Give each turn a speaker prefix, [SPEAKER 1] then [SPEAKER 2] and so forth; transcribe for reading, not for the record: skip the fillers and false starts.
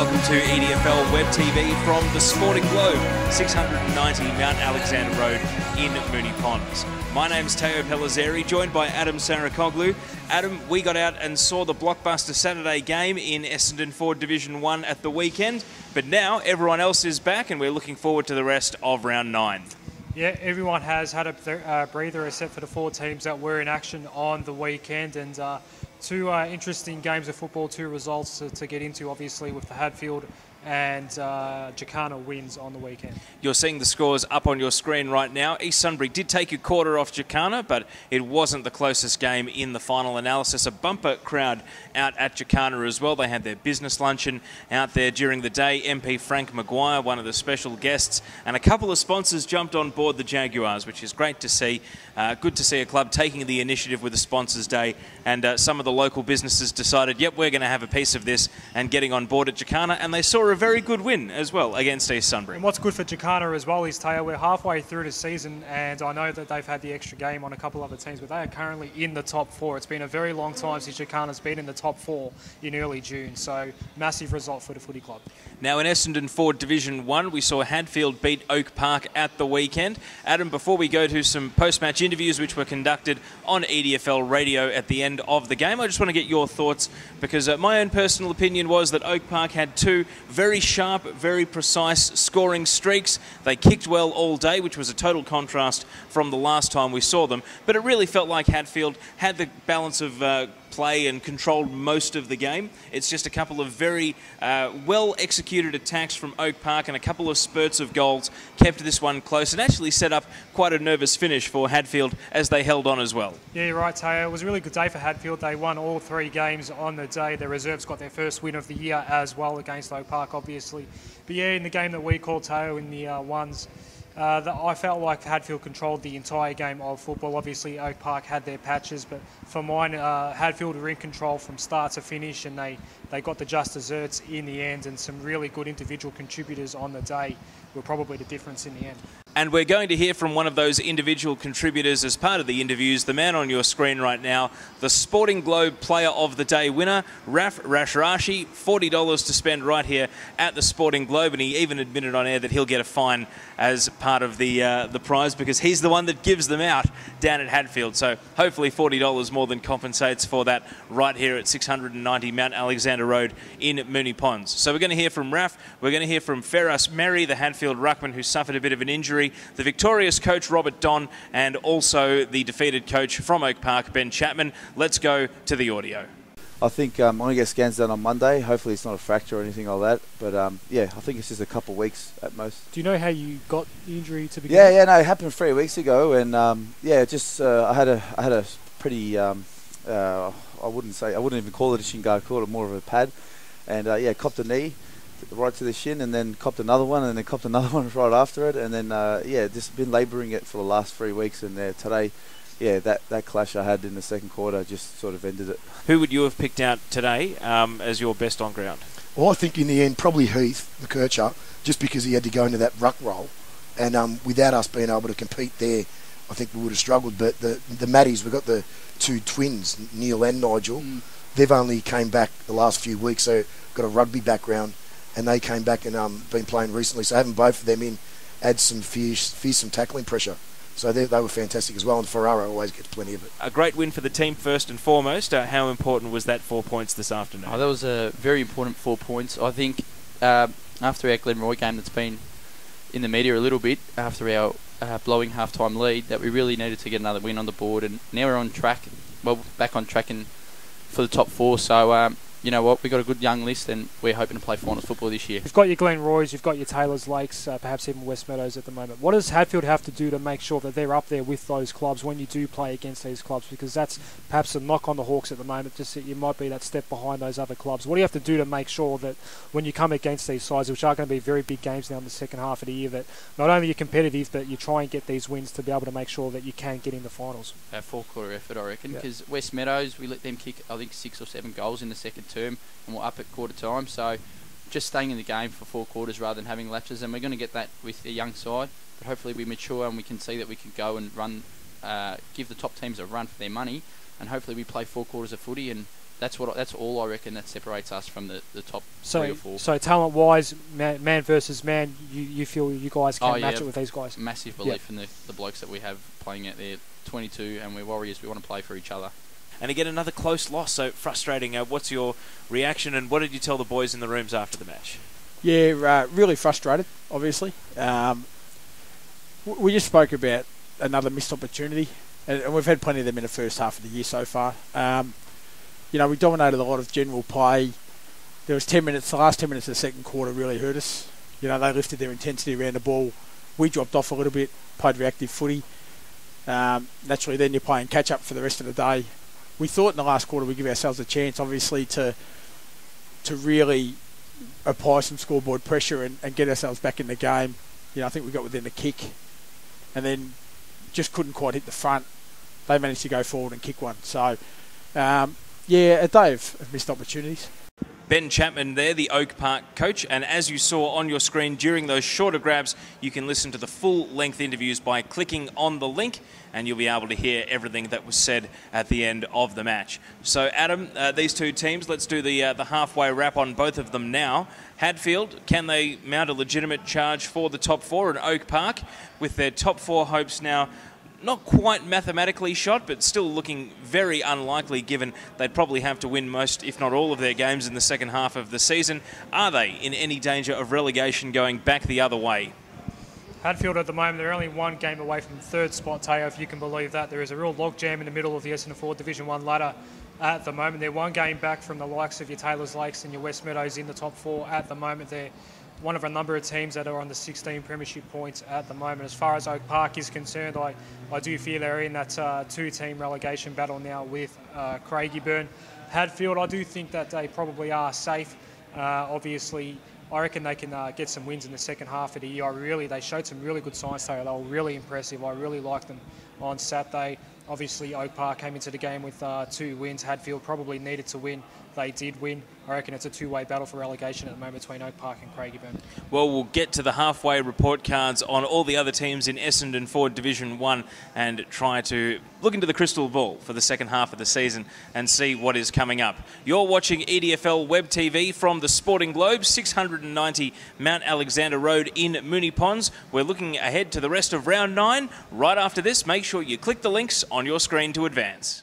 [SPEAKER 1] welcome to EDFL Web TV from the Sporting Globe, 690 Mount Alexander Road in Moonee Ponds. My name's Pellizzeri, joined by Adem Saricaoglu. Adem, we got out and saw the blockbuster Saturday game in Essendon Ford Division 1 at the weekend, but now everyone else is back and we're looking forward to the rest of round 9.
[SPEAKER 2] Yeah, everyone has had a breather except for the 4 teams that were in action on the weekend, and two interesting games of football, 2 results to get into, obviously, with the Hadfield and Jacana wins on the weekend. You're
[SPEAKER 1] seeing the scores up on your screen right now. East Sunbury did take a quarter off Jacana, but it wasn't the closest game in the final analysis. A bumper crowd out at Jacana as well. They had their business luncheon out there during the day. MP Frank Maguire, one of the special guests, and a couple of sponsors jumped on board the Jaguars, which is great to see. Good to see a club taking the initiative with the Sponsors Day, and some of the local businesses decided, yep, we're going to have a piece of this, and getting on board at Jacana, and they saw a very good win as well against East Sunbury.
[SPEAKER 2] And what's good for Jacana as well is, Taya, we're halfway through the season, and I know that they've had the extra game on a couple other teams, but they are currently in the top 4. It's been a very long time since Jacana's been in the top 4 in early June, so massive result for the footy club.
[SPEAKER 1] Now in Essendon Ford Division 1, we saw Hadfield beat Oak Park at the weekend. Adem, before we go to some post-match interviews which were conducted on EDFL radio at the end of the game, I just want to get your thoughts, because my own personal opinion was that Oak Park had 2 very sharp, very precise scoring streaks. They kicked well all day, which was a total contrast from the last time we saw them, but it really felt like Hadfield had the balance of play and controlled most of the game. It's just a couple of very well executed attacks from Oak Park and a couple of spurts of goals kept this one close and actually set up quite a nervous finish for Hadfield as they held on as well.
[SPEAKER 2] Yeah, you're right, Teo. It was a really good day for Hadfield. They won all 3 games on the day. Their reserves got their first win of the year as well against Oak Park, obviously. But yeah, in the game that we called, Teo, in the ones, I felt like Hadfield controlled the entire game of football. Obviously, Oak Park had their patches, but for mine, Hadfield were in control from start to finish, and they got the just desserts in the end, and some really good individual contributors on the day were probably the difference in the end.
[SPEAKER 1] And we're going to hear from one of those individual contributors as part of the interviews, the man on your screen right now, the Sporting Globe Player of the Day winner, Raf Rashrashi, $40 to spend right here at the Sporting Globe, and he even admitted on air that he'll get a fine as part of the prize, because he's the one that gives them out down at Hadfield. So hopefully $40 more than compensates for that right here at 690 Mount Alexander Road in Moonee Ponds. So we're going to hear from Raf, we're going to hear from Ferras Merry, the Hadfield ruckman who suffered a bit of an injury, the victorious coach Robert Don, and also the defeated coach from Oak Park, Ben Chapman. Let's go to the audio.
[SPEAKER 3] I think I'm going to get scans done on Monday. Hopefully it's not a fracture or anything like that. But yeah, I think it's just a couple of weeks at most.
[SPEAKER 2] Do you know how you got the injury to begin with?
[SPEAKER 3] Yeah, no, it happened 3 weeks ago, and yeah, just I had a pretty I wouldn't even call it a shin guard, call it more of a pad, and yeah, copped a knee right to the shin, and then copped another one, and then copped another one right after it, and then yeah, just been labouring it for the last 3 weeks, and today, yeah, that clash I had in the second quarter just sort of ended it.
[SPEAKER 1] Who would you have picked out today as your best on ground?
[SPEAKER 4] Well, I think in the end probably Heath, the Kircher, just because he had to go into that ruck role, and without us being able to compete there, I think we would have struggled. But the Maddies, we've got the 2 twins, Neil and Nigel. They've only came back the last few weeks, so got a rugby background, and they came back and been playing recently. So having both of them in adds some fearsome tackling pressure. So they were fantastic as well, and Ferrara always gets plenty of it.
[SPEAKER 1] A great win for the team first and foremost. How important was that 4 points this afternoon?
[SPEAKER 5] Oh, that was a very important 4 points. I think after our Glenroy game that's been in the media a little bit, after our blowing half-time lead, that we really needed to get another win on the board, and now we're on track, well, back on track for the top 4. So you know what, we've got a good young list, and we're hoping to play finals football this year.
[SPEAKER 2] You've got your Glenroys, you've got your Taylors Lakes, perhaps even West Meadows at the moment. What does Hadfield have to do to make sure that they're up there with those clubs when you do play against these clubs? Because that's perhaps a knock on the Hawks at the moment, just that you might be that step behind those other clubs. What do you have to do to make sure that when you come against these sides, which are going to be very big games now in the second half of the year, that not only you're competitive, but you try and get these wins to be able to make sure that you can get in the finals?
[SPEAKER 5] A 4-quarter effort, I reckon, because West Meadows, we let them kick, I think, 6 or 7 goals in the second term, and we're up at quarter time. So just staying in the game for 4 quarters rather than having lapses, and we're going to get that with a young side, but hopefully we mature and we can see that we can go and run, give the top teams a run for their money, and hopefully we play 4 quarters of footy and that's all I reckon that separates us from the top
[SPEAKER 2] So,
[SPEAKER 5] 3 or 4.
[SPEAKER 2] so talent-wise, man versus man, you feel you guys can match it with these guys?
[SPEAKER 5] Massive belief in the blokes that we have playing out there. 22, and we're Warriors. We want to play for each other.
[SPEAKER 1] And again, another close loss, so frustrating. What's your reaction, and what did you tell the boys in the rooms after the match?
[SPEAKER 6] Yeah, really frustrated, obviously. We just spoke about another missed opportunity, and we've had plenty of them in the first half of the year so far. We dominated a lot of general play. There was 10 minutes, the last 10 minutes of the second quarter really hurt us. They lifted their intensity around the ball. We dropped off a little bit, played reactive footy. Naturally, then you're playing catch-up for the rest of the day. We thought in the last quarter we'd give ourselves a chance, obviously, to really apply some scoreboard pressure and get ourselves back in the game. I think we got within the kick, and then just couldn't quite hit the front. They managed to go forward and kick one. So, a day of missed opportunities.
[SPEAKER 1] Ben Chapman there, the Oak Park coach, and as you saw on your screen during those shorter grabs, you can listen to the full-length interviews by clicking on the link, and you'll be able to hear everything that was said at the end of the match. So, Adam, these two teams, let's do the halfway wrap on both of them now. Hadfield, can they mount a legitimate charge for the top 4 at Oak Park, with their top 4 hopes now not quite mathematically shot, but still looking very unlikely, given they'd probably have to win most, if not all, of their games in the second half of the season? Are they in any danger of relegation going back the other way?
[SPEAKER 2] Hadfield at the moment, they're only one game away from third spot, Teo, if you can believe that. There is a real logjam in the middle of the SN4 Division 1 ladder at the moment. They're one game back from the likes of your Taylors Lakes and your West Meadows in the top 4 at the moment. They're one of a number of teams that are on the 16 premiership points at the moment. As far as Oak Park is concerned, I do feel they're in that two-team relegation battle now with Craigieburn. Hadfield, I do think that they probably are safe. Obviously, I reckon they can get some wins in the second half of the year. They showed some really good signs today. They were really impressive. I really liked them on Saturday. Obviously, Oak Park came into the game with 2 wins. Hadfield probably needed to win. They did win. I reckon it's a two-way battle for relegation at the moment between Oak Park and Craigieburn.
[SPEAKER 1] Well, we'll get to the halfway report cards on all the other teams in Essendon Ford Division 1 and try to look into the crystal ball for the second half of the season and see what is coming up. You're watching EDFL Web TV from the Sporting Globe, 690 Mount Alexander Road in Moonee Ponds. We're looking ahead to the rest of round 9. Right after this, make sure you click the links on your screen to advance.